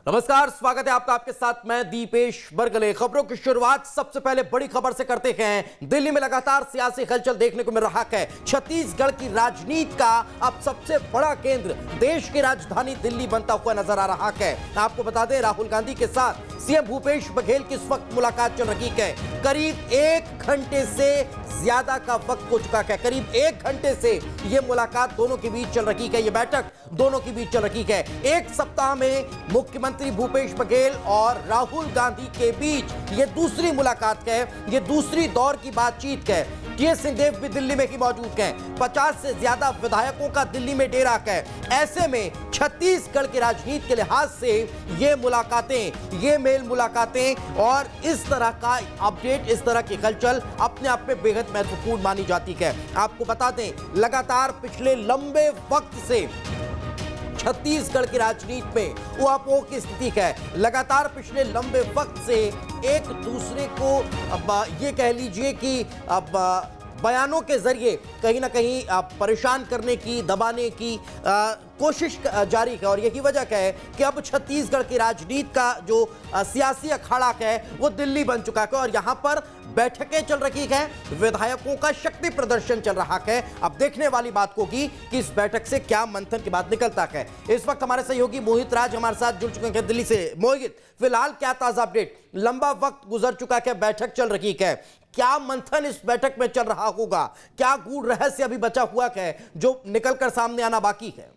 नमस्कार, स्वागत है आपका। आपके साथ मैं दीपेश बरगले। खबरों की शुरुआत सबसे पहले बड़ी खबर से करते हैं। दिल्ली में लगातार सियासी हलचल देखने को मिल रहा है। छत्तीसगढ़ की राजनीति का अब सबसे बड़ा केंद्र देश की राजधानी दिल्ली बनता हुआ नजर आ रहा है। आपको बता दें, राहुल गांधी के साथ सीएम भूपेश बघेल की इस वक्त मुलाकात चल रही है। करीब 1 घंटे से ज्यादा का वक्त हो चुका है। करीब 1 घंटे से यह मुलाकात दोनों के बीच चल रही है। यह बैठक दोनों के बीच चल रही है। एक सप्ताह में मुख्यमंत्री भूपेश बघेल और राहुल गांधी के बीच यह दूसरी मुलाकात है। यह दूसरी दौर की बातचीत है। टीएस सिंहदेव भी दिल्ली में ही मौजूद हैं। 50 से ज्यादा विधायकों का दिल्ली में डेरा है। ऐसे में छत्तीसगढ़ की राजनीति के लिहाज से ये मुलाकातें, ये मेल मुलाकातें और इस तरह का अपडेट, इस तरह की हलचल अपने आप में बेहद महत्वपूर्ण मानी जाती है। आपको बता दें, लगातार पिछले लंबे वक्त से छत्तीसगढ़ की राजनीति में उहापोह की स्थिति है। लगातार पिछले लंबे वक्त से एक दूसरे को अब ये कह लीजिए कि अब बयानों के जरिए कहीं ना कहीं परेशान करने की, दबाने की कोशिश जारी है। और यही वजह है कि अब छत्तीसगढ़ की राजनीति का जो सियासी अखाड़ा है वो दिल्ली बन चुका है और यहां पर बैठकें चल रही हैं, विधायकों का शक्ति प्रदर्शन चल रहा है। अब देखने वाली बात होगी कि इस बैठक से क्या मंथन की बात निकलता है। इस वक्त हमारे सहयोगी मोहित राज हमारे साथ जुड़ चुके हैं दिल्ली से। मोहित, फिलहाल क्या ताजा अपडेट? लंबा वक्त गुजर चुका है, बैठक चल रही है, क्या मंथन इस बैठक में चल रहा होगा? क्या गूढ़ रहस्य अभी बचा हुआ है जो निकलकर सामने आना बाकी है?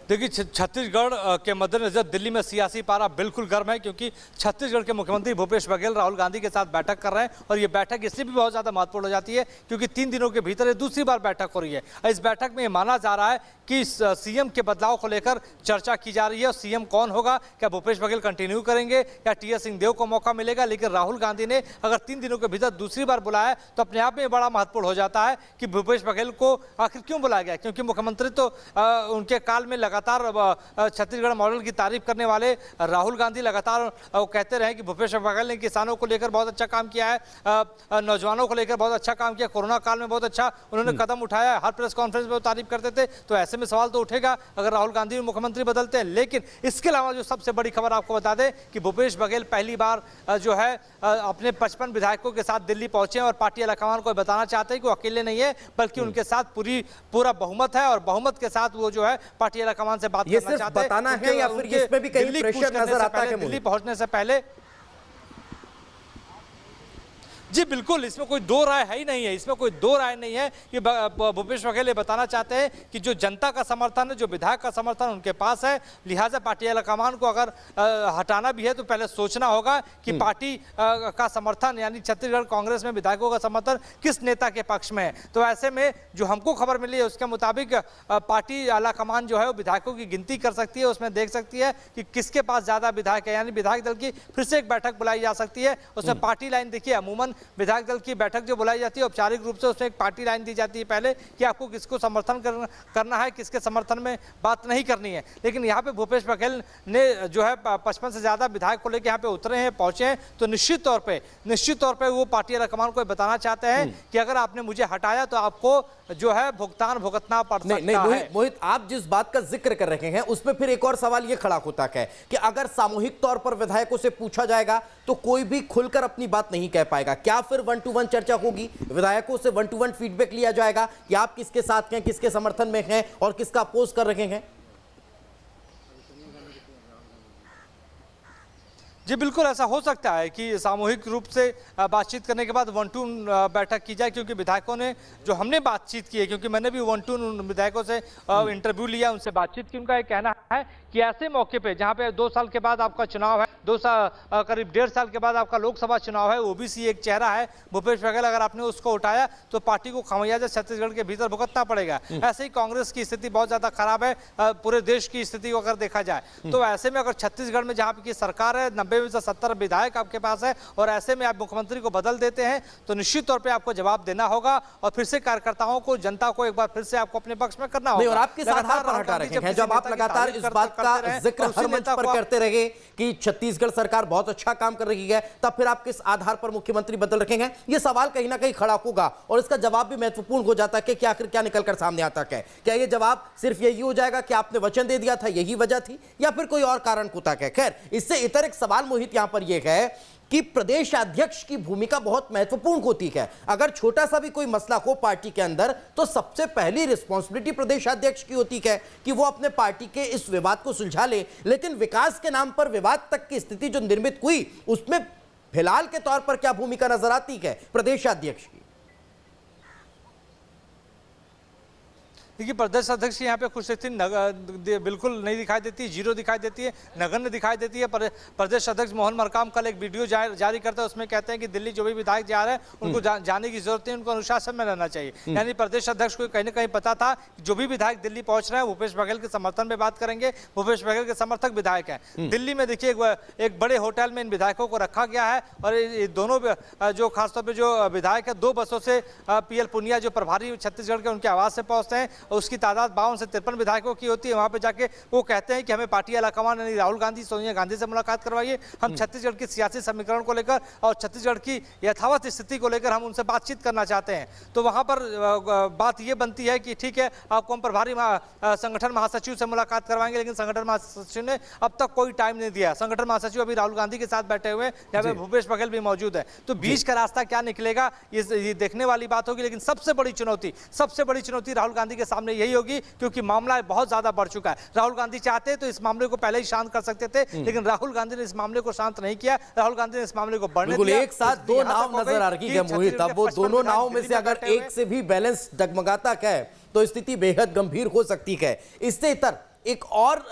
देखिए, छत्तीसगढ़ के मद्देनजर दिल्ली में सियासी पारा बिल्कुल गर्म है, क्योंकि छत्तीसगढ़ के मुख्यमंत्री भूपेश बघेल राहुल गांधी के साथ बैठक कर रहे हैं। और ये बैठक इसलिए भी बहुत ज़्यादा महत्वपूर्ण हो जाती है क्योंकि 3 दिनों के भीतर ये दूसरी बार बैठक हो रही है। इस बैठक में ये माना जा रहा है कि सीएम के बदलाव को लेकर चर्चा की जा रही है। और सीएम कौन होगा? क्या भूपेश बघेल कंटिन्यू करेंगे या टीएस सिंहदेव को मौका मिलेगा? लेकिन राहुल गांधी ने अगर 3 दिनों के भीतर दूसरी बार बुलाया तो अपने आप में बड़ा महत्वपूर्ण हो जाता है कि भूपेश बघेल को आखिर क्यों बुलाया गया। क्योंकि मुख्यमंत्री तो उनके काल में लगातार छत्तीसगढ़ मॉडल की तारीफ करने वाले राहुल गांधी लगातार कहते रहे कि भूपेश बघेल ने किसानों को लेकर बहुत अच्छा काम किया है, नौजवानों को लेकर बहुत अच्छा काम किया, कोरोना काल में बहुत अच्छा उन्होंने कदम उठाया। हर प्रेस कॉन्फ्रेंस में वो तारीफ करते थे। तो ऐसे में सवाल तो उठेगा अगर राहुल गांधी मुख्यमंत्री बदलते हैं। लेकिन इसके अलावा जो सबसे बड़ी खबर आपको बता दें कि भूपेश बघेल पहली बार जो है अपने 55 विधायकों के साथ दिल्ली पहुंचे और पार्टी आलाकमान को बताना चाहते हैं कि वो अकेले नहीं है, बल्कि उनके साथ पूरा बहुमत है। और बहुमत के साथ वो जो है पार्टी आलाकमान से बात करना चाहते हैं। बताना है या फिर इसमें भी कहीं प्रेशर नजर आता है? दिल्ली पहुंचने से पहले जी बिल्कुल, इसमें कोई दो राय है ही नहीं है। इसमें कोई दो राय नहीं है कि भूपेश बघेल ये बताना चाहते हैं कि जो जनता का समर्थन है, जो विधायक का समर्थन उनके पास है, लिहाजा पार्टी आलाकमान को अगर हटाना भी है तो पहले सोचना होगा कि पार्टी का समर्थन यानी छत्तीसगढ़ कांग्रेस में विधायकों का समर्थन किस नेता के पक्ष में है। तो ऐसे में जो हमको खबर मिली है उसके मुताबिक पार्टी आलाकमान जो है वो विधायकों की गिनती कर सकती है, उसमें देख सकती है कि किसके पास ज्यादा विधायक है। यानी विधायक दल की फिर से एक बैठक बुलाई जा सकती है। उसमें पार्टी लाइन देखिए, अमूमन विधायक दल की बैठक जो बुलाई जाती है औपचारिक रूप से उसमें एक पार्टी लाइन दी जाती है पहले कि आपको किसको समर्थन करना है, किसके समर्थन में बात नहीं करनी है। लेकिन यहाँ पे भूपेश बघेल ने जो है 55 से ज्यादा विधायक को लेकर यहाँ पे उतरे हैं, पहुंचे हैं, तो निश्चित तौर पे वो पार्टी आलाकमान को बताना चाहते हैं कि अगर आपने मुझे हटाया तो आपको जो है भुगतान भुगतना पड़ सकता है। मोहित, आप जिस बात का जिक्र कर रहे हैं उसमें फिर एक और सवाल ये खड़ा होता है कि अगर सामूहिक तौर पर विधायकों से पूछा जाएगा तो कोई भी खुलकर अपनी बात नहीं कह पाएगा। क्या फिर 1-to-1 चर्चा होगी? विधायकों से 1-to-1 फीडबैक लिया जाएगा कि आप किसके साथ हैं, किसके समर्थन में हैं और किसका अपोज कर रहे हैं? जी बिल्कुल, ऐसा हो सकता है कि सामूहिक रूप से बातचीत करने के बाद 1-to-1 बैठक की जाए। क्योंकि विधायकों ने जो हमने बातचीत की है, क्योंकि मैंने भी 1-to-1 विधायकों से इंटरव्यू लिया, उनसे बातचीत की, उनका ये कहना है कि ऐसे मौके पे जहाँ पे 2 साल के बाद आपका चुनाव है, करीब 1.5 साल के बाद आपका लोकसभा चुनाव है, ओबीसी एक चेहरा है भूपेश बघेल, अगर आपने उसको उठाया तो पार्टी को खमियाजा छत्तीसगढ़ के भीतर भुगतना पड़ेगा। ऐसे ही कांग्रेस की स्थिति बहुत ज्यादा खराब है पूरे देश की स्थिति को अगर देखा जाए। तो ऐसे में अगर छत्तीसगढ़ में जहाँ की सरकार है 90 90 में से 70 विधायक आपके पास है और ऐसे में आप मुख्यमंत्री को बदल देते हैं तो निश्चित तौर पे आपको जवाब देना होगा और फिर से कार्यकर्ताओं को, जनता को एक बार फिर से आपको अपने पक्ष में करना होगा। और आप किस आधार पर हटा रखे हैं जब आप लगातार इस बात का जिक्र हर मंच पर करते रहे कि छत्तीसगढ़ सरकार बहुत अच्छा काम कर रही है, तब फिर आप किस आधार पर मुख्यमंत्री बदल रखेंगे? ये सवाल कहीं ना कहीं खड़ा होगा और इसका जवाब भी महत्वपूर्ण हो जाता है कि आखिर क्या निकलकर सामने आता है। क्या ये जवाब सिर्फ यही हो जाएगा कि आपने वचन दे दिया था, यही वजह थी, या फिर कोई और कारण कुता है? खैर, इससे इतर एक सवाल मोहित यहां पर यह है कि प्रदेश अध्यक्ष की भूमिका बहुत महत्वपूर्ण होती है। अगर छोटा सा भी कोई मसला हो पार्टी के अंदर तो सबसे पहली रिस्पॉन्सिबिलिटी प्रदेश अध्यक्ष की होती है कि वो अपने पार्टी के इस विवाद को सुलझा ले। लेकिन विकास के नाम पर विवाद तक की स्थिति जो निर्मित हुई, उसमें फिलहाल के तौर पर क्या भूमिका नजर आती है प्रदेश अध्यक्ष की? देखिए, प्रदेश अध्यक्ष यहाँ पे खुश स्थिति बिल्कुल नहीं दिखाई देती, जीरो दिखाई देती है, नगण्य दिखाई देती है। प्रदेश अध्यक्ष मोहन मरकाम कल एक वीडियो जारी करते हैं, उसमें कहते हैं कि दिल्ली जो भी विधायक जा रहे हैं उनको जाने की जरूरत नहीं, उनको अनुशासन में रहना चाहिए। यानी प्रदेश अध्यक्ष को कहीं ना कहीं पता था कि जो भी विधायक दिल्ली पहुंच रहे हैं भूपेश बघेल के समर्थन में बात करेंगे, भूपेश बघेल के समर्थक विधायक हैं। दिल्ली में देखिए एक बड़े होटल में इन विधायकों को रखा गया है और ये दोनों जो खासतौर पर जो विधायक है 2 बसों से PL पुनिया जो प्रभारी छत्तीसगढ़ के उनके आवास से पहुंचते हैं, उसकी तादाद 52 से 53 विधायकों की होती है। वहां पे जाके वो कहते हैं कि हमें पार्टी आलाकमान यानी राहुल गांधी, सोनिया गांधी से मुलाकात करवाइए, हम छत्तीसगढ़ की सियासी समीकरण को लेकर और छत्तीसगढ़ की यथावत स्थिति को लेकर हम उनसे बातचीत करना चाहते हैं। तो वहां पर बात ये बनती है कि ठीक है, आपको हम प्रभारी संगठन महासचिव से मुलाकात करवाएंगे, लेकिन संगठन महासचिव ने अब तक कोई टाइम नहीं दिया। संगठन महासचिव अभी राहुल गांधी के साथ बैठे हुए हैं, जहाँ पे भूपेश बघेल भी मौजूद है। तो बीच का रास्ता क्या निकलेगा ये देखने वाली बात होगी। लेकिन सबसे बड़ी चुनौती राहुल गांधी के सामने यही होगी, क्योंकि मामला बहुत ज्यादा बढ़ चुका है। राहुल गांधी चाहते तो इस मामले को पहले ही शांत कर सकते थे, लेकिन राहुल गांधी ने इस मामले को शांत नहीं किया। राहुल गांधी ने इस मामले को बढ़ने दिया। एक साथ 2 नाव नजर आ रही है मोहित। अब वो दोनों नाव में से अगर एक से भी बैलेंस डगमगाता है तो स्थिति बेहद गंभीर हो सकती है। इससे इतर एक और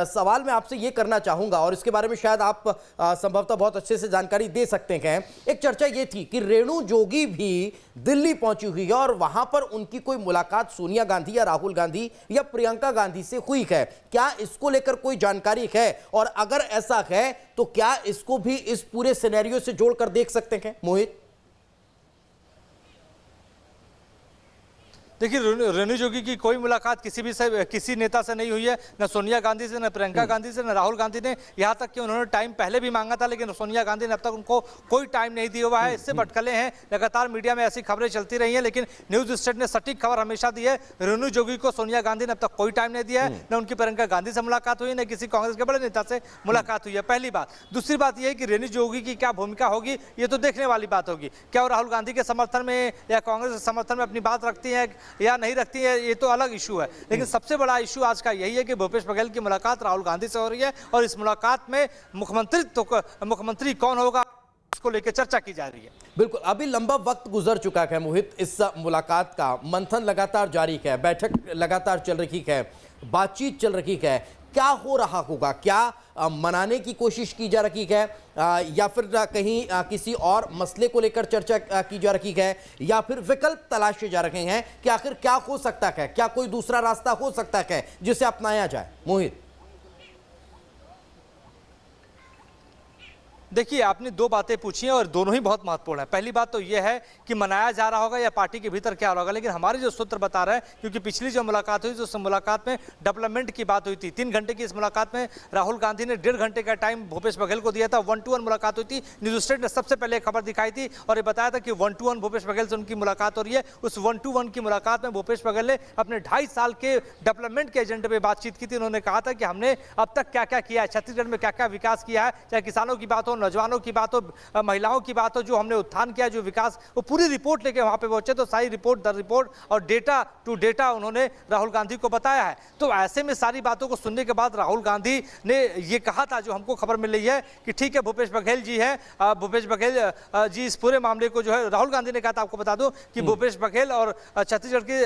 सवाल मैं आपसे ये करना चाहूंगा और इसके बारे में शायद आप संभवतः बहुत अच्छे से जानकारी दे सकते हैं। एक चर्चा ये थी कि रेणु जोगी भी दिल्ली पहुंची हुई है और वहां पर उनकी कोई मुलाकात सोनिया गांधी या राहुल गांधी या प्रियंका गांधी से हुई है। क्या इसको लेकर कोई जानकारी है? और अगर ऐसा है तो क्या इसको भी इस पूरे सिनेरियो से जोड़कर देख सकते हैं मोहित? देखिए, रेणु जोगी की कोई मुलाकात किसी नेता से नहीं हुई है, न सोनिया गांधी से, न प्रियंका गांधी से, न राहुल गांधी ने। यहाँ तक कि उन्होंने टाइम पहले भी मांगा था, लेकिन सोनिया गांधी ने अब तक उनको कोई टाइम नहीं दिया हुआ है। इससे भटकले हैं, लगातार मीडिया में ऐसी खबरें चलती रही हैं, लेकिन न्यूज स्टेट ने सटीक खबर हमेशा दी है। रेणु जोगी को सोनिया गांधी ने अब तक कोई टाइम नहीं दिया है, न उनकी प्रियंका गांधी से मुलाकात हुई, न किसी कांग्रेस के बड़े नेता से मुलाकात हुई है। पहली बात। दूसरी बात यह है कि रेणु जोगी की क्या भूमिका होगी, ये तो देखने वाली बात होगी। क्या वो राहुल गांधी के समर्थन में या कांग्रेस के समर्थन में अपनी बात रखती है या नहीं रखती है, ये तो अलग इशू है। लेकिन सबसे बड़ा इशू आज का यही है कि भूपेश बघेल की मुलाकात राहुल गांधी से हो रही है और इस मुलाकात में मुख्यमंत्री कौन होगा इसको लेकर चर्चा की जा रही है। बिल्कुल, अभी लंबा वक्त गुजर चुका है मोहित, इस मुलाकात का मंथन लगातार जारी है, बैठक लगातार चल रही है, बातचीत चल रही है। क्या हो रहा होगा? क्या मनाने की कोशिश की जा रही है या फिर कहीं किसी और मसले को लेकर चर्चा की जा रही है या फिर विकल्प तलाशे जा रहे हैं कि आखिर क्या हो सकता है? क्या कोई दूसरा रास्ता हो सकता है जिसे अपनाया जाए मोहित? देखिए, आपने 2 बातें पूछी हैं और दोनों ही बहुत महत्वपूर्ण है। पहली बात तो यह है कि मनाया जा रहा होगा या पार्टी के भीतर क्या होगा, लेकिन हमारे जो सूत्र बता रहे हैं, क्योंकि पिछली जो मुलाकात हुई, उस मुलाकात में डेवलपमेंट की बात हुई थी। 3 घंटे की इस मुलाकात में राहुल गांधी ने 1.5 घंटे का टाइम भूपेश बघेल को दिया था। 1-to-1 मुलाकात हुई थी। न्यूज स्टेट ने सबसे पहले खबर दिखाई थी और ये बताया था कि 1-to-1 भूपेश बघेल से उनकी मुलाकात हो रही है। उस 1-to-1 की मुलाकात में भूपेश बघेल ने अपने 2.5 साल के डेवलपमेंट के एजेंडे पर बातचीत की थी। उन्होंने कहा था कि हमने अब तक क्या क्या किया है, छत्तीसगढ़ में क्या क्या विकास किया है, चाहे किसानों की बात हो, नौजवानों की बात हो, महिलाओं की बात हो, जो हमने उत्थान किया, जो विकास, वो पूरी रिपोर्ट लेके वहां पे पहुंचे। तो सारी रिपोर्ट दर रिपोर्ट और डेटा टू डेटा उन्होंने राहुल गांधी को बताया है। तो ऐसे में सारी बातों को सुनने के बाद राहुल गांधी ने ये कहा था, जो हमको खबर मिल रही है, कि ठीक है भूपेश बघेल जी है, भूपेश बघेल जी इस पूरे मामले को जो है, राहुल गांधी ने कहा था, आपको बता दूं कि भूपेश बघेल और छत्तीसगढ़ के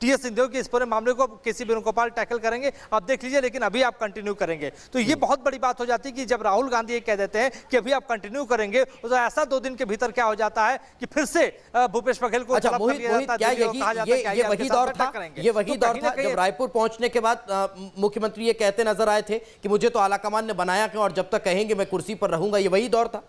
TS सिंहदेव के इस पूरे मामले को KC वेणुगोपाल टैकल करेंगे, आप देख लीजिए, लेकिन अभी आप कंटिन्यू करेंगे। तो ये बहुत बड़ी बात हो जाती है कि जब राहुल गांधी ये कह देते हैं कि अभी आप कंटिन्यू करेंगे, तो ऐसा 2 दिन के भीतर क्या हो जाता है कि फिर से भूपेश बघेल को अच्छा मोहित, क्या ये वही दौर था, ये वही दौर था जब रायपुर पहुंचने के बाद मुख्यमंत्री ये कहते नजर आए थे कि मुझे तो आलाकमान ने बनाया क्यों और जब तक कहेंगे मैं कुर्सी पर रहूंगा, ये वही दौर था?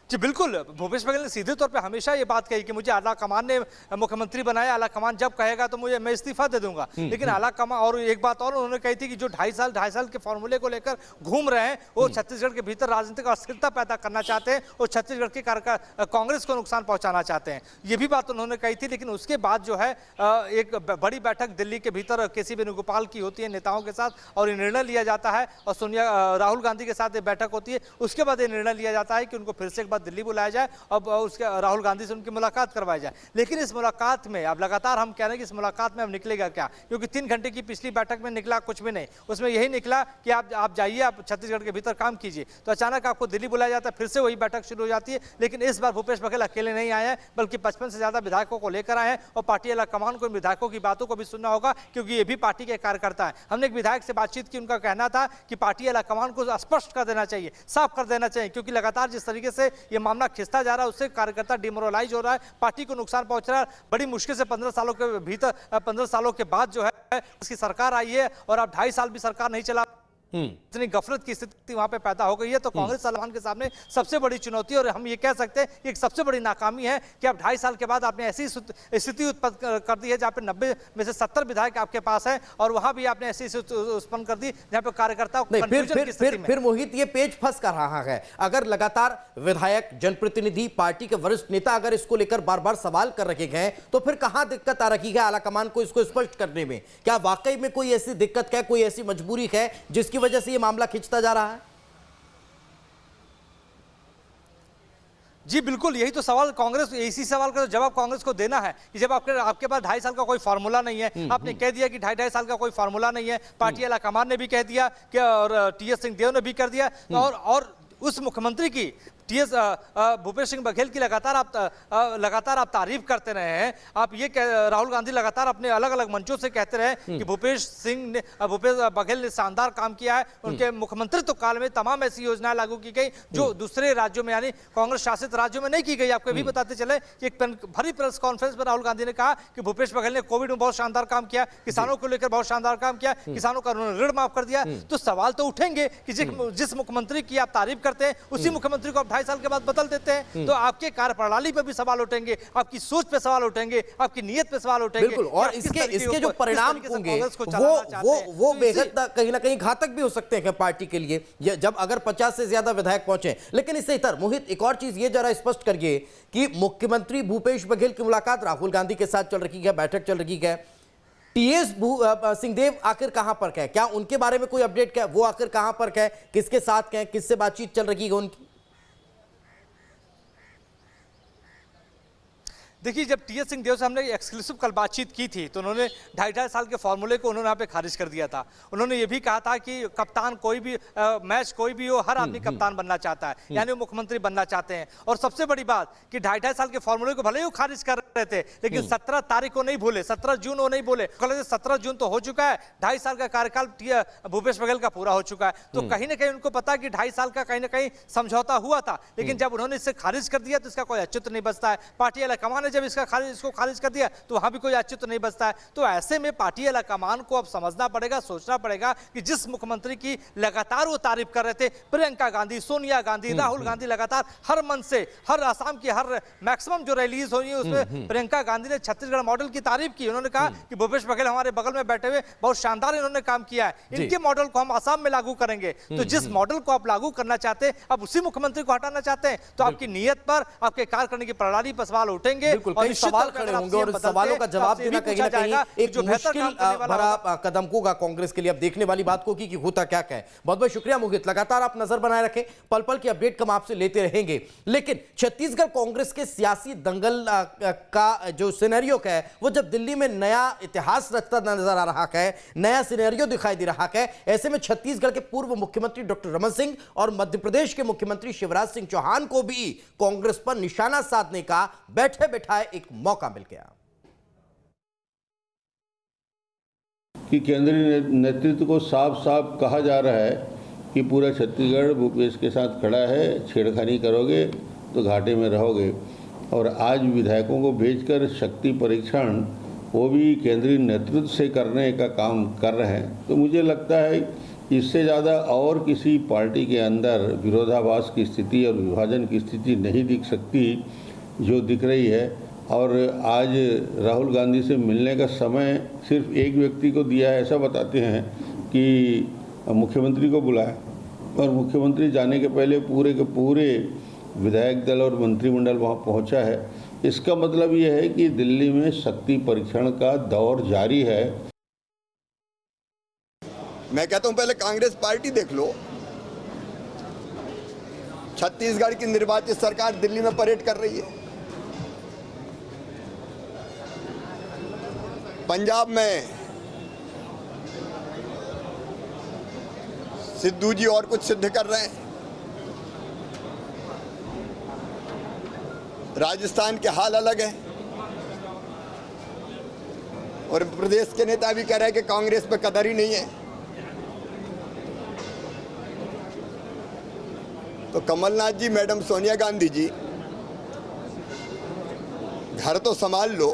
जी बिल्कुल, भूपेश बघेल ने सीधे तौर पे हमेशा ये बात कही कि मुझे आला कमान ने मुख्यमंत्री बनाया, आला कमान जब कहेगा तो मैं इस्तीफा दे दूंगा। लेकिन आला कमान, और एक बात और उन्होंने कही थी कि जो 2.5 साल के फॉर्मूले को लेकर घूम रहे हैं, वो छत्तीसगढ़ के भीतर राजनीतिक अस्थिरता पैदा करना चाहते हैं और छत्तीसगढ़ की कांग्रेस को नुकसान पहुंचाना चाहते हैं, ये भी बात उन्होंने कही थी। लेकिन उसके बाद जो है एक बड़ी बैठक दिल्ली के भीतर केसी वेणुगोपाल की होती है नेताओं के साथ और ये निर्णय लिया जाता है, और राहुल गांधी के साथ ये बैठक होती है। उसके बाद ये निर्णय लिया जाता है कि उनको फिर से एक बार दिल्ली बुलाया जाए और उसके राहुल गांधी से उनकी मुलाकात करवाई जाए। लेकिन इस मुलाकात में अब लगातार हम कह रहे हैं कि इस मुलाकात में अब निकलेगा क्या, क्योंकि 3 घंटे की पिछली बैठक में निकला कुछ भी नहीं। उसमें यही निकला कि आप जाइए, आप छत्तीसगढ़ के भीतर काम कीजिए। तो अचानक आपको दिल्ली बुलाया जाता है, फिर से वही बैठक शुरू हो जाती है। लेकिन इस बार भूपेश बघेल अकेले नहीं आए हैं, बल्कि 55 से ज्यादा विधायकों को लेकर आए हैं और पार्टी आलाकमान को विधायकों की बातों को भी सुनना होगा, क्योंकि ये भी पार्टी के कार्यकर्ता है। हमने एक विधायक से बातचीत की, उनका कहना था कि पार्टी आलाकमान को स्पष्ट कर देना चाहिए, साफ कर देना चाहिए, क्योंकि लगातार जिस तरीके से ये मामला खिंचता जा रहा है उससे कार्यकर्ता डिमोरलाइज हो रहा है, पार्टी को नुकसान पहुंच रहा है। बड़ी मुश्किल से 15 सालों के भीतर 15 सालों के बाद जो है उसकी सरकार आई है और अब 2.5 साल भी सरकार नहीं चला, इतनी गफलत की स्थिति वहां पे पैदा हो गई है। तो कांग्रेस आलाकमान के सामने सबसे बड़ी चुनौती, और हम ये कह सकते हैं कि एक सबसे बड़ी नाकामी है कि अब 2.5 साल के बाद आपने ऐसी स्थिति उत्पन्न कर दी है जहां पे 90 में से 70 विधायक आपके पास है और वहां भी आपने ऐसी स्थिति उत्पन्न कर दी जहां पे कार्यकर्ताओं को फिर मोहित ये पेच फंस कर रहा है। अगर लगातार विधायक, जनप्रतिनिधि, पार्टी के वरिष्ठ नेता अगर इसको लेकर बार बार सवाल कर रखे गए तो फिर कहां दिक्कत आ रही है आलाकमान को इसको स्पष्ट करने में? क्या वाकई में कोई ऐसी दिक्कत है, कोई ऐसी मजबूरी है जिसकी वजह से ये मामला खिंचता जा रहा है? जी बिल्कुल, यही तो सवाल कांग्रेस, इसी सवाल का जवाब कांग्रेस को देना है कि जब आपके पास 2.5 साल का कोई फार्मूला नहीं है, आपने कह दिया कि 2.5 साल का कोई फार्मूला नहीं है, पार्टी आलाकमान ने भी कह दिया कि और टीएस सिंहदेव ने भी कर दिया, और उस मुख्यमंत्री की भूपेश सिंह बघेल की लगातार आप तारीफ करते रहे हैं। आप ये राहुल गांधी लगातार अपने अलग अलग मंचों से कहते रहे कि भूपेश बघेल ने शानदार काम किया है। उनके मुख्यमंत्रित्व काल में तमाम ऐसी योजनाएं लागू की गई जो दूसरे राज्यों में यानी कांग्रेस शासित राज्यों में नहीं की गई। आपको भी बताते चले कि एक भरी प्रेस कॉन्फ्रेंस में राहुल गांधी ने कहा कि भूपेश बघेल ने कोविड में बहुत शानदार काम किया, किसानों को लेकर बहुत शानदार काम किया, किसानों का ऋण माफ कर दिया। तो सवाल तो उठेंगे कि जिस मुख्यमंत्री की आप तारीफ करते हैं उसी मुख्यमंत्री को आप 2.5 साल के बाद बदल देते हैं, तो आपके कार्यप्रणाली पे भी सवाल उठेंगे, आपकी सोच पे सवाल उठेंगे, आपकी नीयत पे सवाल उठेंगे। बिल्कुल, और इसके जो परिणाम होंगे वो बेहद कहीं ना कहीं घातक भी हो सकते हैं पार्टी के लिए, जब अगर 50 से ज्यादा विधायक पहुंचे। लेकिन इससे इतर मोहित एक और चीज ये जरा स्पष्ट करिए कि मुख्यमंत्री भूपेश बघेल की मुलाकात राहुल गांधी के साथ चल रही है, बैठक चल रही है, टीएस सिंहदेव आखिर कहां पर है? क्या उनके बारे में कोई अपडेट? क्या वो आखिर कहां पर है, किसके साथ है, किससे बातचीत चल रही है उनकी? देखिए, जब टीएस सिंहदेव से हमने एक्सक्लूसिव कल बातचीत की थी तो उन्होंने 2.5 साल के फॉर्मूले को उन्होंने यहाँ पे खारिज कर दिया था। उन्होंने ये भी कहा था कि कप्तान कोई भी मैच कोई भी हो, हर आदमी कप्तान बनना चाहता है, यानी वो मुख्यमंत्री बनना चाहते हैं। और सबसे बड़ी बात कि 2.5 साल के फॉर्मूले को भले ही वो खारिज कर रहे थे, लेकिन 17 तारीख को नहीं भूले, 17 जून वो नहीं बोले। 17 जून तो हो चुका है, 2.5 साल का कार्यकाल भूपेश बघेल का पूरा हो चुका है। तो कहीं ना कहीं उनको पता कि 2.5 साल का कहीं ना कहीं समझौता हुआ था, लेकिन जब उन्होंने इससे खारिज कर दिया तो इसका कोई औचित्य नहीं बचता है। पार्टी आलाकमान जब इसको खारिज कर दिया तो वहां भी कोई औचित्य नहीं बचता है। तो ऐसे में पार्टी आलाकमान को अब समझना पड़ेगा, सोचना पड़ेगा कि जिस मुख्यमंत्री की लगातार वो तारीफ कर रहे थे, प्रियंका गांधी, सोनिया गांधी, राहुल गांधी, लगातार हर मन से, हर असम की हर मैक्सिमम जो रैलीज हुई है उसमें प्रियंका गांधी ने छत्तीसगढ़ मॉडल की तारीफ की। उन्होंने कहा कि भूपेश बघेल हमारे बगल में बैठे हुए बहुत शानदार इन्होंने काम किया है, इनके मॉडल को हम असम में लागू करेंगे। तो जिस मॉडल को आप लागू करना चाहते हैं, अब उसी मुख्यमंत्री को हटाना चाहते हैं, तो आपकी नीयत पर, आपके कार्य करने की प्रणाली पर सवाल उठेंगे और सवाल खड़े होंगे और सवालों का जवाब देना कहीं ना कहीं एक मुश्किल भरा कदम होगा कांग्रेस के लिए। अब देखने वाली बात होगी कि होता क्या है। बहुत बहुत शुक्रिया मोहित, लगातार आप नजर बनाए रखें, पल पल की अपडेट हम आपसे लेते रहेंगे। लेकिन छत्तीसगढ़ कांग्रेस के सियासी दंगल का जो सिनेरियो है वो जब दिल्ली में नया इतिहास रचता नजर आ रहा है, नया सिनेरियो दिखाई दे रहा है, ऐसे में छत्तीसगढ़ के पूर्व मुख्यमंत्री डॉक्टर रमन सिंह और मध्य प्रदेश के मुख्यमंत्री शिवराज सिंह चौहान को भी कांग्रेस पर निशाना साधने का बैठे बैठाए एक मौका मिल गया। कि केंद्रीय नेतृत्व को साफ साफ कहा जा रहा है कि पूरा छत्तीसगढ़ भूपेश के साथ खड़ा है, छेड़खानी करोगे तो घाटे में रहोगे। और आज विधायकों को भेजकर शक्ति परीक्षण वो भी केंद्रीय नेतृत्व से करने का काम कर रहे हैं। तो मुझे लगता है इससे ज़्यादा और किसी पार्टी के अंदर विरोधाभास की स्थिति और विभाजन की स्थिति नहीं दिख सकती जो दिख रही है। और आज राहुल गांधी से मिलने का समय सिर्फ एक व्यक्ति को दिया है ऐसा बताते हैं कि मुख्यमंत्री को बुलाया, और मुख्यमंत्री जाने के पहले पूरे के पूरे विधायक दल और मंत्रिमंडल वहां पहुंचा है। इसका मतलब ये है कि दिल्ली में शक्ति परीक्षण का दौर जारी है। मैं कहता हूं पहले कांग्रेस पार्टी देख लो। छत्तीसगढ़ की निर्वाचित सरकार दिल्ली में परेड कर रही है। पंजाब में सिद्धू जी और कुछ सिद्ध कर रहे हैं। राजस्थान के हाल अलग है और प्रदेश के नेता भी कह रहे हैं कि कांग्रेस पे कदर ही नहीं है। तो कमलनाथ जी, मैडम सोनिया गांधी जी, घर तो संभाल लो।